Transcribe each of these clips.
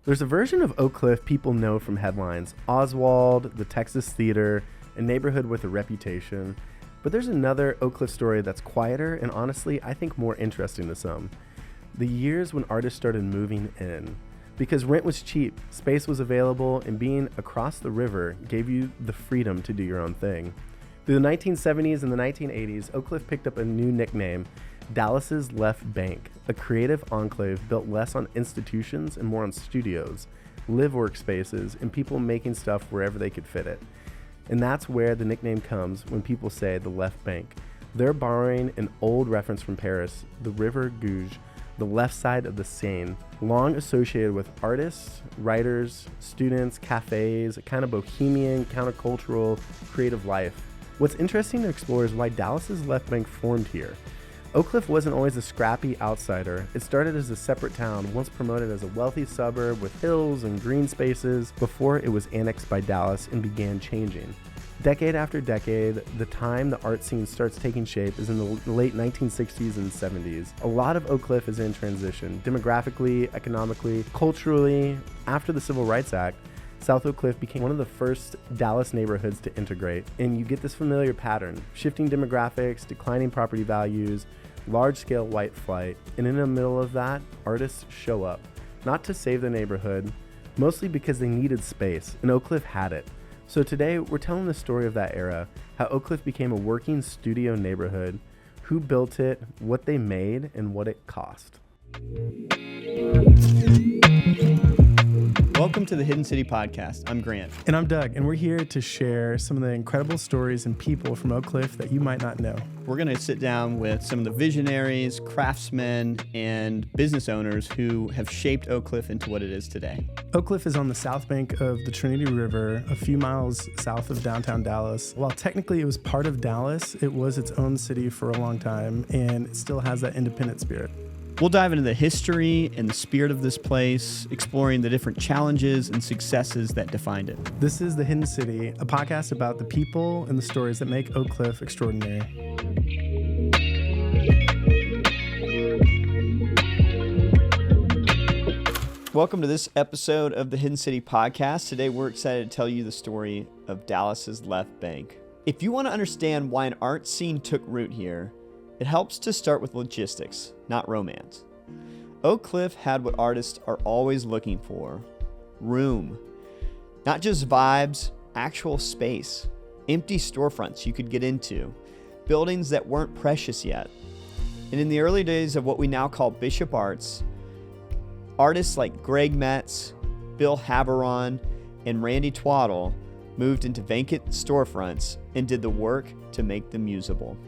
There's a version of Oak Cliff people know from headlines: Oswald, the Texas Theater, a neighborhood with a reputation. But there's another Oak Cliff story that's quieter and honestly, I think more interesting to some. The years when artists started moving in. Because rent was cheap, space was available, and being across the river gave you the freedom to do your own thing. Through the 1970s and the 1980s, Oak Cliff picked up a new nickname: Dallas's Left Bank, a creative enclave built less on institutions and more on studios, live workspaces, and people making stuff wherever they could fit it. And that's where the nickname comes when people say the Left Bank. They're borrowing an old reference from Paris, the River Gouge, the left side of the Seine, long associated with artists, writers, students, cafes, a kind of bohemian, countercultural, creative life. What's interesting to explore is why Dallas's Left Bank formed here. Oak Cliff wasn't always a scrappy outsider. It started as a separate town, once promoted as a wealthy suburb with hills and green spaces, before it was annexed by Dallas and began changing. Decade after decade, the time the art scene starts taking shape is in the late 1960s and 70s. A lot of Oak Cliff is in transition, demographically, economically, culturally. After the Civil Rights Act, South Oak Cliff became one of the first Dallas neighborhoods to integrate, and you get this familiar pattern: shifting demographics, declining property values, large-scale white flight, and in the middle of that, artists show up, not to save the neighborhood, mostly because they needed space, and Oak Cliff had it. So today, we're telling the story of that era, how Oak Cliff became a working studio neighborhood, who built it, what they made, and what it cost. Welcome to the Hidden City Podcast. I'm Grant. And I'm Doug, and we're here to share some of the incredible stories and people from Oak Cliff that you might not know. We're going to sit down with some of the visionaries, craftsmen, and business owners who have shaped Oak Cliff into what it is today. Oak Cliff is on the south bank of the Trinity River, a few miles south of downtown Dallas. While technically it was part of Dallas, it was its own city for a long time, and it still has that independent spirit. We'll dive into the history and the spirit of this place, exploring the different challenges and successes that defined it. This is The Hidden City, a podcast about the people and the stories that make Oak Cliff extraordinary. Welcome to this episode of the Hidden City Podcast. Today we're excited to tell you the story of Dallas's Left Bank. If you want to understand why an art scene took root here, it helps to start with logistics, not romance. Oak Cliff had what artists are always looking for: room. Not just vibes, actual space. Empty storefronts you could get into. Buildings that weren't precious yet. And in the early days of what we now call Bishop Arts, artists like Greg Metz, Bill Haveron, and Randy Twaddle moved into vacant storefronts and did the work to make them usable.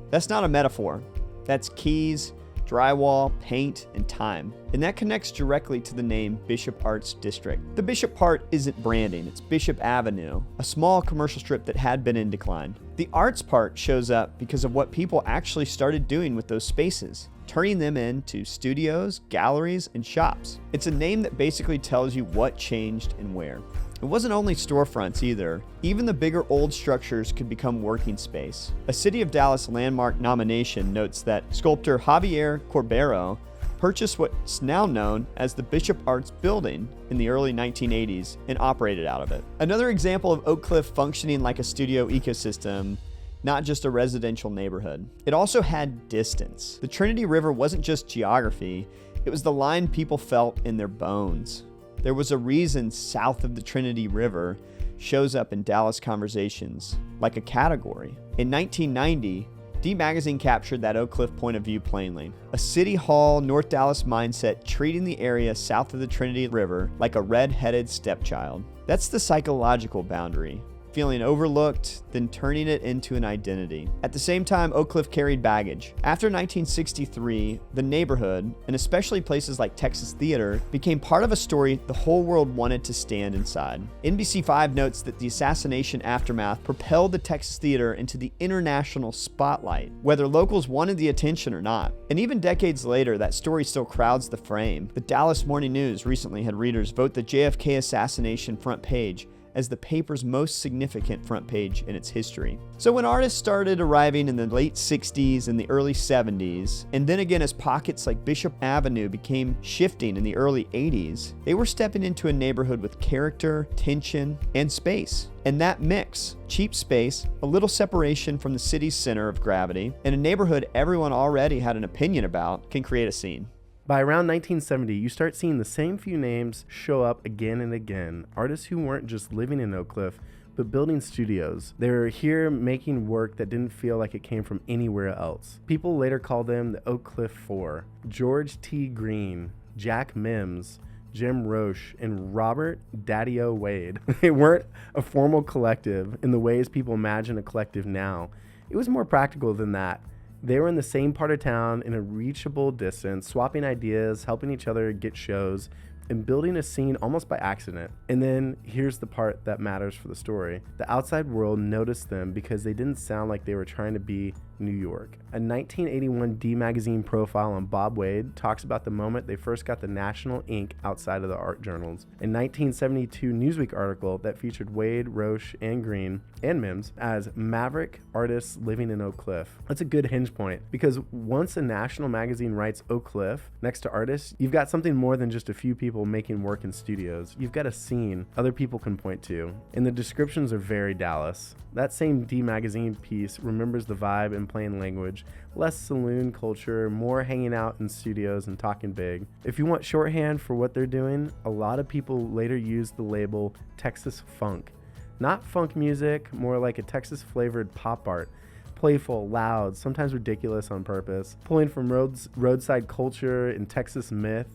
That's not a metaphor. That's keys, drywall, paint, and time. And that connects directly to the name Bishop Arts District. The Bishop part isn't branding, it's Bishop Avenue, a small commercial strip that had been in decline. The arts part shows up because of what people actually started doing with those spaces, turning them into studios, galleries, and shops. It's a name that basically tells you what changed and where. It wasn't only storefronts either. Even the bigger old structures could become working space. A City of Dallas landmark nomination notes that sculptor Javier Corbero purchased what's now known as the Bishop Arts Building in the early 1980s and operated out of it. Another example of Oak Cliff functioning like a studio ecosystem, not just a residential neighborhood. It also had distance. The Trinity River wasn't just geography, it was the line people felt in their bones. There was a reason South of the Trinity River shows up in Dallas conversations like a category. In 1990, D Magazine captured that Oak Cliff point of view plainly. A City Hall, North Dallas mindset treating the area south of the Trinity River like a red-headed stepchild. That's the psychological boundary. Feeling overlooked, then turning it into an identity. At the same time, Oak Cliff carried baggage. After 1963, the neighborhood, and especially places like Texas Theater, became part of a story the whole world wanted to stand inside. NBC5 notes that the assassination aftermath propelled the Texas Theater into the international spotlight, whether locals wanted the attention or not. And even decades later, that story still crowds the frame. The Dallas Morning News recently had readers vote the JFK assassination front page as the paper's most significant front page in its history. So when artists started arriving in the late 60s and the early 70s, and then again as pockets like Bishop Avenue became shifting in the early 80s, they were stepping into a neighborhood with character, tension, and space. And that mix, cheap space, a little separation from the city's center of gravity, and a neighborhood everyone already had an opinion about, can create a scene. By around 1970, you start seeing the same few names show up again and again. Artists who weren't just living in Oak Cliff, but building studios. They were here making work that didn't feel like it came from anywhere else. People later called them the Oak Cliff Four. George T. Green, Jack Mims, Jim Roche, and Robert Daddy-O Wade. They weren't a formal collective in the ways people imagine a collective now. It was more practical than that. They were in the same part of town in a reachable distance, swapping ideas, helping each other get shows, and building a scene almost by accident. And then here's the part that matters for the story. The outside world noticed them because they didn't sound like they were trying to be New York. A 1981 D Magazine profile on Bob Wade talks about the moment they first got the national ink outside of the art journals. A 1972 Newsweek article that featured Wade, Roche, and Green, and Mims as maverick artists living in Oak Cliff. That's a good hinge point, because once a national magazine writes Oak Cliff next to artists, you've got something more than just a few people making work in studios. You've got a scene other people can point to, and the descriptions are very Dallas. That same D Magazine piece remembers the vibe and plain language, less saloon culture, more hanging out in studios and talking big. If you want shorthand for what they're doing, a lot of people later use the label Texas Funk. Not funk music, more like a Texas flavored pop art. Playful, loud, sometimes ridiculous on purpose, pulling from roadside culture and Texas myth.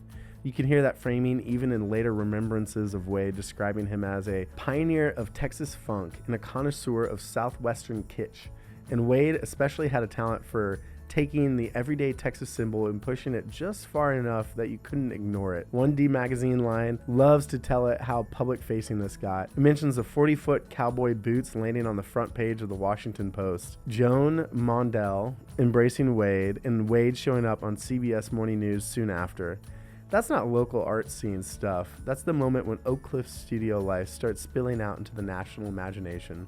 You can hear that framing even in later remembrances of Wade, describing him as a pioneer of Texas funk and a connoisseur of southwestern kitsch. And Wade especially had a talent for taking the everyday Texas symbol and pushing it just far enough that you couldn't ignore it. One D Magazine line loves to tell it how public-facing this got. It mentions the 40-foot cowboy boots landing on the front page of the Washington Post, Joan Mondell embracing Wade, and Wade showing up on CBS Morning News soon after. That's not local art scene stuff. That's the moment when Oak Cliff studio life starts spilling out into the national imagination.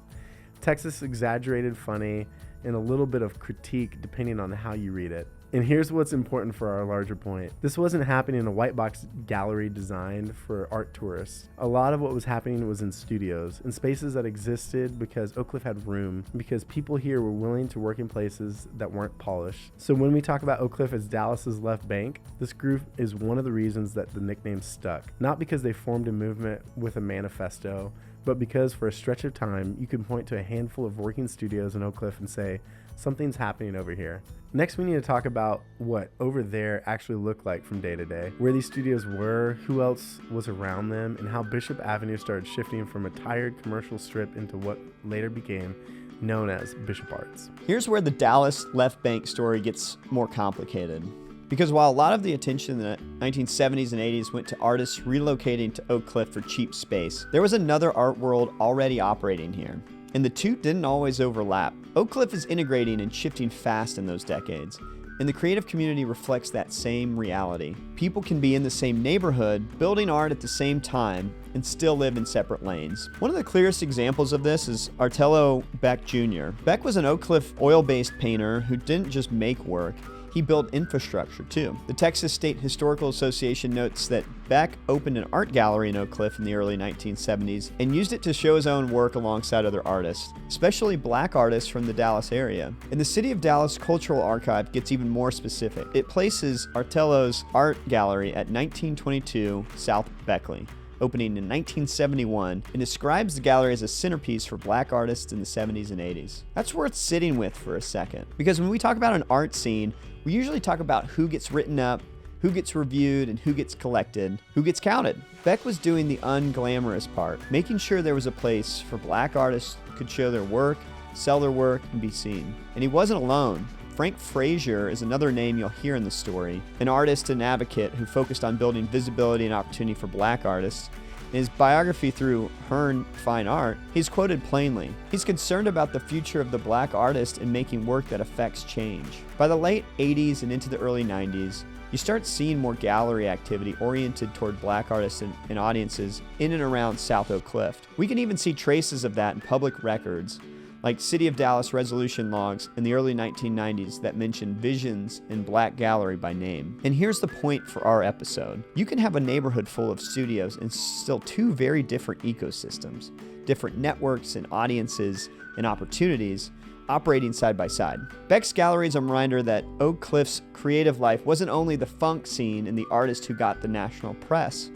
Texas exaggerated funny, and a little bit of critique depending on how you read it. And here's what's important for our larger point. This wasn't happening in a white box gallery designed for art tourists. A lot of what was happening was in studios, in spaces that existed because Oak Cliff had room, because people here were willing to work in places that weren't polished. So when we talk about Oak Cliff as Dallas's left bank, this group is one of the reasons that the nickname stuck. Not because they formed a movement with a manifesto, but because for a stretch of time, you could point to a handful of working studios in Oak Cliff and say, something's happening over here. Next, we need to talk about what over there actually looked like from day to day, where these studios were, who else was around them, and how Bishop Avenue started shifting from a tired commercial strip into what later became known as Bishop Arts. Here's where the Dallas left bank story gets more complicated. Because while a lot of the attention in the 1970s and 80s went to artists relocating to Oak Cliff for cheap space, there was another art world already operating here. And the two didn't always overlap. Oak Cliff is integrating and shifting fast in those decades, and the creative community reflects that same reality. People can be in the same neighborhood, building art at the same time, and still live in separate lanes. One of the clearest examples of this is Artelo Beck Jr. Beck was an Oak Cliff oil-based painter who didn't just make work, he built infrastructure too. The Texas State Historical Association notes that Beck opened an art gallery in Oak Cliff in the early 1970s and used it to show his own work alongside other artists, especially black artists from the Dallas area. And the City of Dallas Cultural Archive gets even more specific. It places Artelo's art gallery at 1922 South Beckley, opening in 1971, and describes the gallery as a centerpiece for black artists in the 70s and 80s. That's worth sitting with for a second, because when we talk about an art scene, we usually talk about who gets written up, who gets reviewed, and who gets collected, who gets counted. Beck was doing the unglamorous part, making sure there was a place for black artists who could show their work, sell their work, and be seen. And he wasn't alone. Frank Frazier is another name you'll hear in the story, an artist and advocate who focused on building visibility and opportunity for black artists. In his biography through Hearn Fine Art, he's quoted plainly. He's concerned about the future of the black artist and making work that affects change. By the late 80s and into the early 90s, you start seeing more gallery activity oriented toward black artists and audiences in and around South Oak Cliff. We can even see traces of that in public records, like City of Dallas resolution logs in the early 1990s that mention Visions and Black Gallery by name. And here's the point for our episode. You can have a neighborhood full of studios and still two very different ecosystems, different networks and audiences and opportunities operating side by side. Beck's Gallery is a reminder that Oak Cliff's creative life wasn't only the funk scene and the artists who got the national press.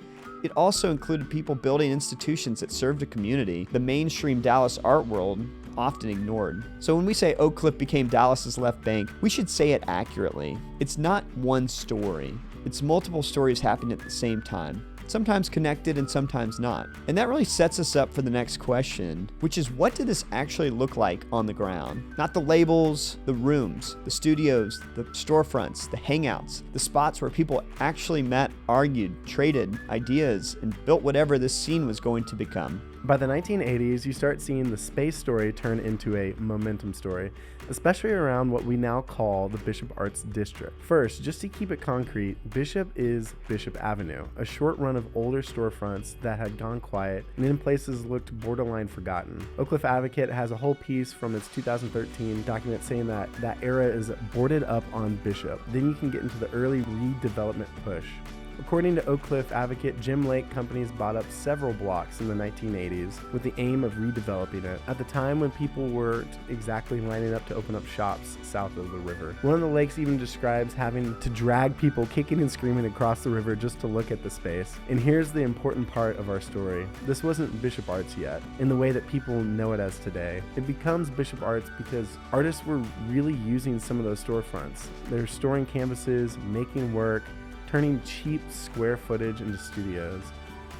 It also included people building institutions that served a community the mainstream Dallas art world often ignored. So when we say Oak Cliff became Dallas's left bank, we should say it accurately. It's not one story. It's multiple stories happening at the same time, sometimes connected and sometimes not. And that really sets us up for the next question, which is, what did this actually look like on the ground? Not the labels, the rooms, the studios, the storefronts, the hangouts, the spots where people actually met, argued, traded ideas, and built whatever this scene was going to become. By the 1980s, you start seeing the space story turn into a momentum story, especially around what we now call the Bishop Arts District. First, just to keep it concrete, Bishop is Bishop Avenue, a short run of older storefronts that had gone quiet and in places looked borderline forgotten. Oak Cliff Advocate has a whole piece from its 2013 document saying that that era is boarded up on Bishop. Then you can get into the early redevelopment push. According to Oak Cliff Advocate, Jim Lake Companies bought up several blocks in the 1980s with the aim of redeveloping it at the time when people weren't exactly lining up to open up shops south of the river. One of the lakes even describes having to drag people kicking and screaming across the river just to look at the space. And here's the important part of our story. This wasn't Bishop Arts yet, in the way that people know it as today. It becomes Bishop Arts because artists were really using some of those storefronts. They were storing canvases, making work, turning cheap square footage into studios.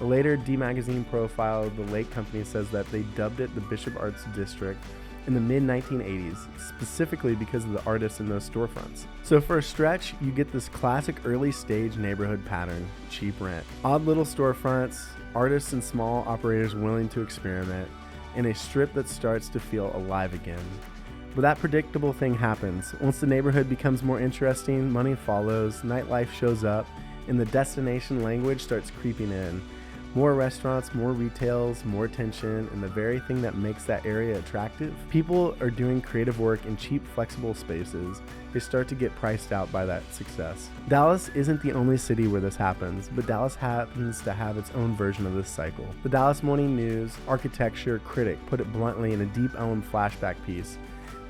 A later D Magazine profile of the Lake Company says that they dubbed it the Bishop Arts District in the mid-1980s, specifically because of the artists in those storefronts. So for a stretch, you get this classic early stage neighborhood pattern: cheap rent, odd little storefronts, artists and small operators willing to experiment, and a strip that starts to feel alive again. But that predictable thing happens. Once the neighborhood becomes more interesting, money follows, nightlife shows up, and the destination language starts creeping in. More restaurants, more retails, more tension, and the very thing that makes that area attractive. People are doing creative work in cheap, flexible spaces. They start to get priced out by that success. Dallas isn't the only city where this happens, but Dallas happens to have its own version of this cycle. The Dallas Morning News architecture critic put it bluntly in a Deep Ellum flashback piece.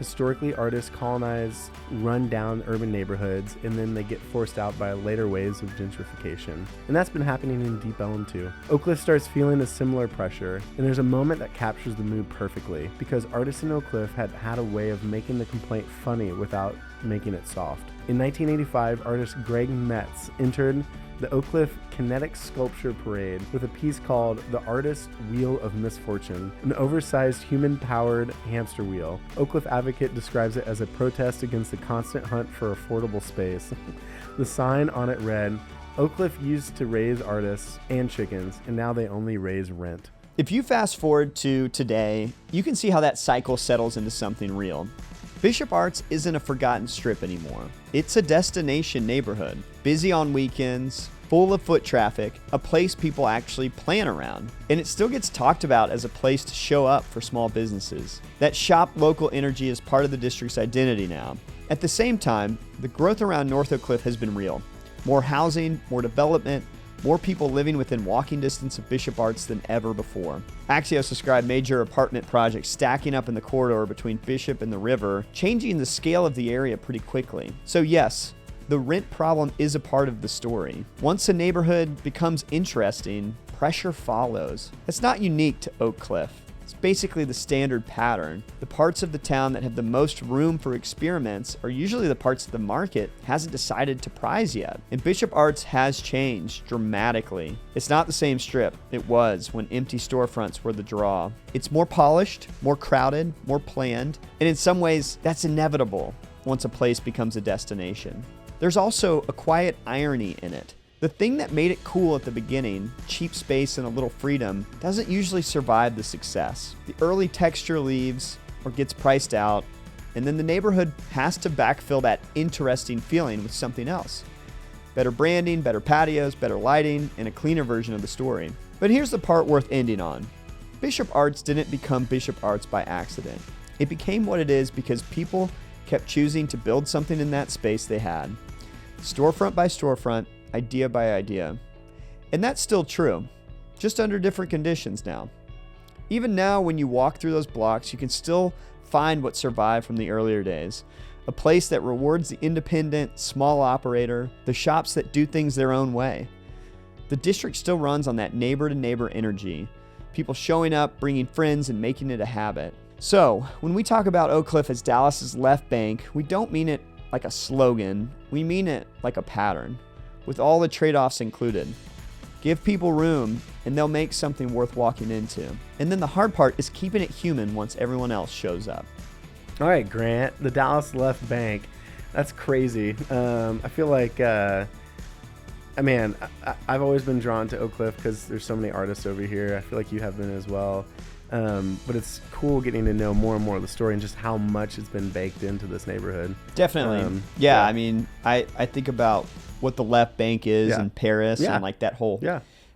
Historically, artists colonize run-down urban neighborhoods, and then they get forced out by later waves of gentrification. And that's been happening in Deep Ellum too. Oak Cliff starts feeling a similar pressure, and there's a moment that captures the mood perfectly, because artists in Oak Cliff had a way of making the complaint funny without making it soft. In 1985, artist Greg Metz entered the Oak Cliff Kinetic Sculpture Parade with a piece called The Artist's Wheel of Misfortune, an oversized human-powered hamster wheel. Oak Cliff Advocate describes it as a protest against the constant hunt for affordable space. The sign on it read, "Oak Cliff used to raise artists and chickens, and now they only raise rent." If you fast forward to today, you can see how that cycle settles into something real. Bishop Arts isn't a forgotten strip anymore. It's a destination neighborhood, busy on weekends, full of foot traffic, a place people actually plan around. And it still gets talked about as a place to show up for small businesses. That shop local energy is part of the district's identity now. At the same time, the growth around North Oak Cliff has been real. More housing, more development, more people living within walking distance of Bishop Arts than ever before. Axios described major apartment projects stacking up in the corridor between Bishop and the river, changing the scale of the area pretty quickly. So yes, the rent problem is a part of the story. Once a neighborhood becomes interesting, pressure follows. It's not unique to Oak Cliff. It's basically the standard pattern. The parts of the town that have the most room for experiments are usually the parts the market hasn't decided to prize yet. And Bishop Arts has changed dramatically. It's not the same strip it was when empty storefronts were the draw. It's more polished, more crowded, more planned, and in some ways, that's inevitable once a place becomes a destination. There's also a quiet irony in it. The thing that made it cool at the beginning, cheap space and a little freedom, doesn't usually survive the success. The early texture leaves or gets priced out, and then the neighborhood has to backfill that interesting feeling with something else. Better branding, better patios, better lighting, and a cleaner version of the story. But here's the part worth ending on. Bishop Arts didn't become Bishop Arts by accident. It became what it is because people kept choosing to build something in that space they had. Storefront by storefront, idea by idea. And that's still true, just under different conditions now. Even now, when you walk through those blocks, you can still find what survived from the earlier days. A place that rewards the independent, small operator, the shops that do things their own way. The district still runs on that neighbor-to-neighbor energy. People showing up, bringing friends, and making it a habit. So, when we talk about Oak Cliff as Dallas's left bank, we don't mean it like a slogan. We mean it like a pattern, with all the trade-offs included. Give people room, and they'll make something worth walking into. And then the hard part is keeping it human once everyone else shows up. All right, Grant, the Dallas left bank. That's crazy. I feel like, I've always been drawn to Oak Cliff because there's so many artists over here. I feel like you have been as well. But it's cool getting to know more and more of the story and just how much has been baked into this neighborhood. Definitely. I mean, I think about what the left bank is in Paris and like that whole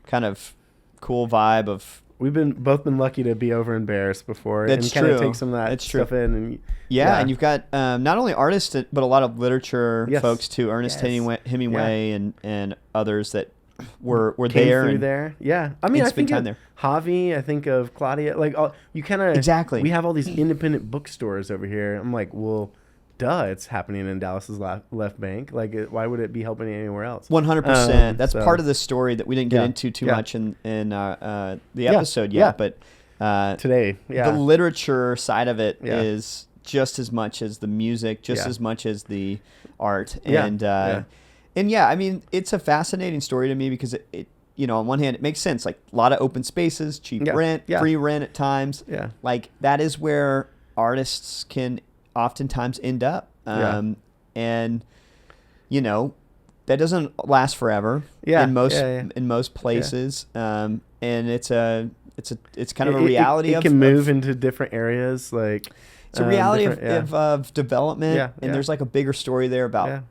kind of cool vibe of... We've both been lucky to be over in Barris before and kind of take some of that stuff in. And and you've got not only artists but a lot of literature folks too. Ernest Hemingway and others that were Came there. Through there. Yeah. I mean, I think of Javi, I think of Claudia. Like, you kind of... Exactly. We have all these independent bookstores over here. I'm like, well... Duh, it's happening in Dallas's left bank. Like, why would it be helping anywhere else? 100%. That's part of the story that we didn't get into too much in the episode yet. But today, the literature side of it is just as much as the music, just as much as the art. And I mean, it's a fascinating story to me because it on one hand, it makes sense. Like, a lot of open spaces, cheap rent, free rent at times. Yeah. Like, that is where artists can oftentimes end up. And that doesn't last forever in most places. And it's kind of a reality it can move into different areas. Like, it's a reality of development. And there's like a bigger story there about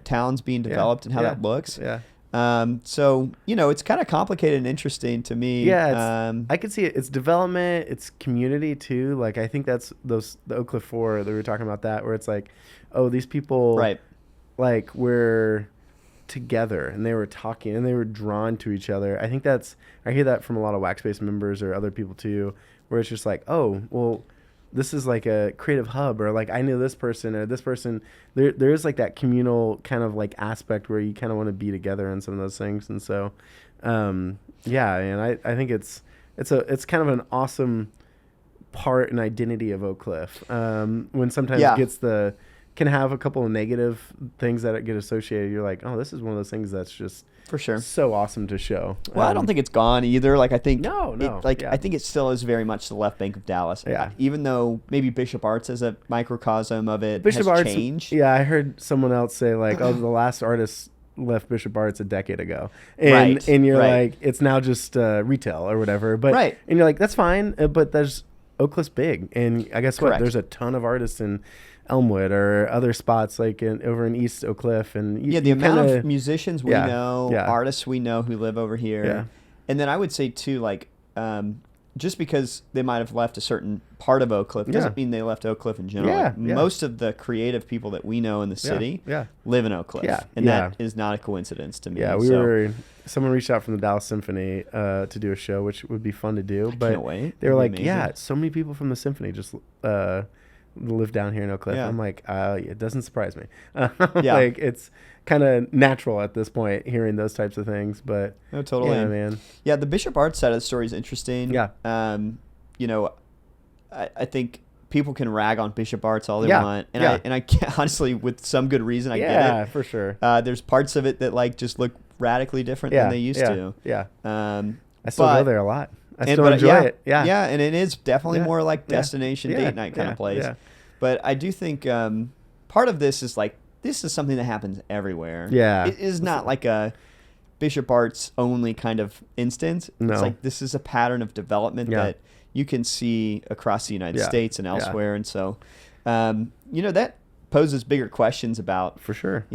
towns being developed and how that looks. So, it's kind of complicated and interesting to me. Yeah, I could see it. It's development, it's community too. Like, I think that's the Oak Cliff 4 that we were talking about, that where it's like, oh, these people, like, we're together and they were talking and they were drawn to each other. I think I hear that from a lot of Waxbase members or other people too, where it's just like, oh, well, this is like a creative hub, or like I knew this person or this person. There is like that communal kind of like aspect where you kind of want to be together in some of those things. And so, and I think it's kind of an awesome part and identity of Oak Cliff. When sometimes it can have a couple of negative things that get associated. You're like, oh, this is one of those things that's just for sure so awesome to show. Well, I don't think it's gone either. Like, I think I think it still is very much the left bank of Dallas. Even though maybe Bishop Arts is a microcosm of it, Bishop Arts changed. Yeah, I heard someone else say like, oh, the last artist left Bishop Arts a decade ago, and you're like, it's now just retail or whatever. But and you're like, that's fine, but there's Oak Cliff's big, and I guess what, there's a ton of artists in Elmwood or other spots like over in East Oak Cliff, and the amount of musicians we know, artists we know who live over here, and then I would say too, like, just because they might have left a certain part of Oak Cliff doesn't mean they left Oak Cliff in general. Like, most of the creative people that we know in the city live in Oak Cliff, and that is not a coincidence to me. Someone reached out from the Dallas Symphony to do a show, which would be fun to do. But can't wait. They were like, so many people from the symphony just live down here in Oak Cliff. I'm like, it doesn't surprise me. Like, it's kind of natural at this point hearing those types of things. But no, totally, man. Yeah, the Bishop Arts side of the story is interesting. I think people can rag on Bishop Arts all they want, and I can't, honestly, with some good reason, I get it. Yeah, for sure. There's parts of it that like just look radically different than they used to. I still go there a lot. I still enjoy it. Yeah, and it is definitely more like destination date night kind of place. But I do think part of this is like, this is something that happens everywhere. It is not like a Bishop Arts only kind of instance. No. It's like, this is a pattern of development that you can see across the United States and elsewhere. And so, that poses bigger questions about, for sure,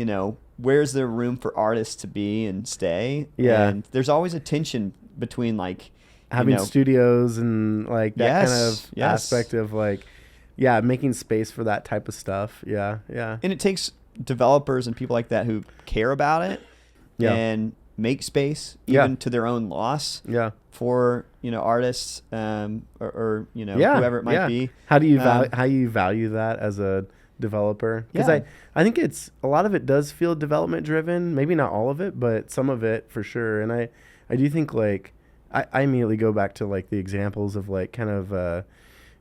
where's there room for artists to be and stay? Yeah. And there's always a tension between like having studios and like that kind of aspect of like, making space for that type of stuff. Yeah. Yeah. And it takes developers and people like that who care about it and make space even to their own loss for, artists or whoever it might be. How do you value that as a developer? Because I think it's a lot of it does feel development driven, maybe not all of it, but some of it for sure. And I do think like I immediately go back to like the examples of like kind of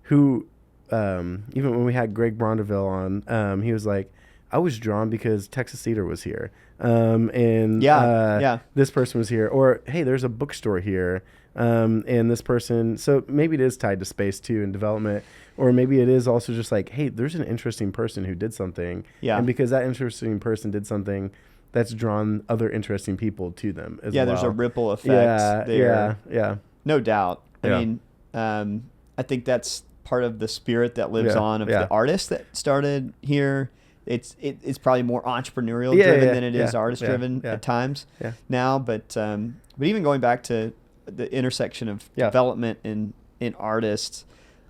who even when we had Greg Brondeville on, he was like, I was drawn because Texas Theater was here. This person was here, or, hey, there's a bookstore here. And this person, so maybe it is tied to space too and development, or maybe it is also just like, hey, there's an interesting person who did something. Yeah. And because that interesting person did something, that's drawn other interesting people to them as well. Yeah, there's a ripple effect there. Yeah. No doubt. I mean, I think that's part of the spirit that lives on of the artist that started here. It's probably more entrepreneurial driven than it is artist driven at times now. But even going back to the intersection of development and artists,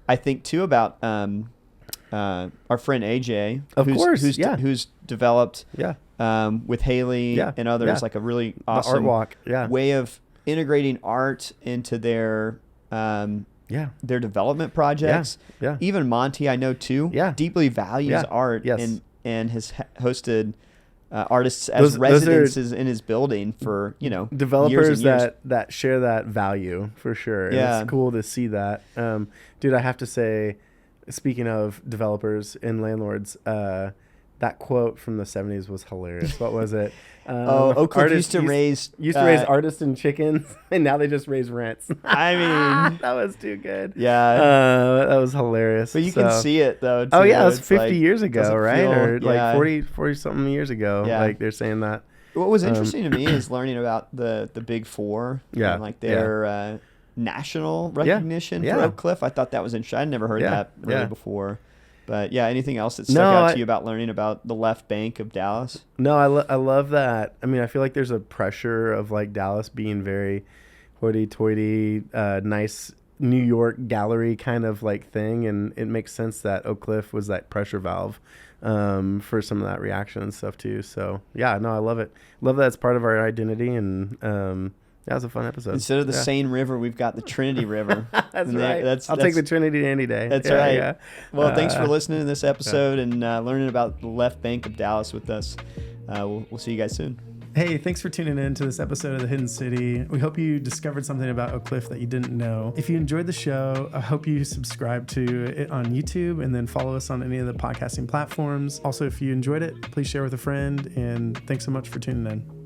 I think too about our friend AJ, who's developed with Haley and others like a really awesome art walk way of integrating art into their development projects. Even Monty, I know too, deeply values art and has hosted artists as residences in his building for developers years and years. that share that value for sure. And it's cool to see that. Dude, I have to say, speaking of developers and landlords, that quote from the 70s was hilarious. What was it? Oak Cliff used to raise artists and chickens, and now they just raise rents. I mean, that was too good. Yeah, that was hilarious. But you can see it though. Too. It was 50 years ago, right? Or like 40 something years ago. Yeah. Like they're saying that. What was interesting to me is learning about the Big Four and like their national recognition for Oak Cliff. I thought that was interesting. I'd never heard that really before. But anything else that stuck out to you about learning about the left bank of Dallas? No, I love that. I mean, I feel like there's a pressure of like Dallas being very hoity-toity, nice New York gallery kind of like thing, and it makes sense that Oak Cliff was that pressure valve for some of that reaction and stuff too. So I love it. Love that it's part of our identity, and that was a fun episode. Instead of the Seine River, we've got the Trinity River. That's right. I'll take the Trinity any day. That's right. Yeah. Well, thanks for listening to this episode and learning about the left bank of Dallas with us. We'll see you guys soon. Hey, thanks for tuning in to this episode of The Hidden City. We hope you discovered something about Oak Cliff that you didn't know. If you enjoyed the show, I hope you subscribe to it on YouTube and then follow us on any of the podcasting platforms. Also, if you enjoyed it, please share with a friend, and thanks so much for tuning in.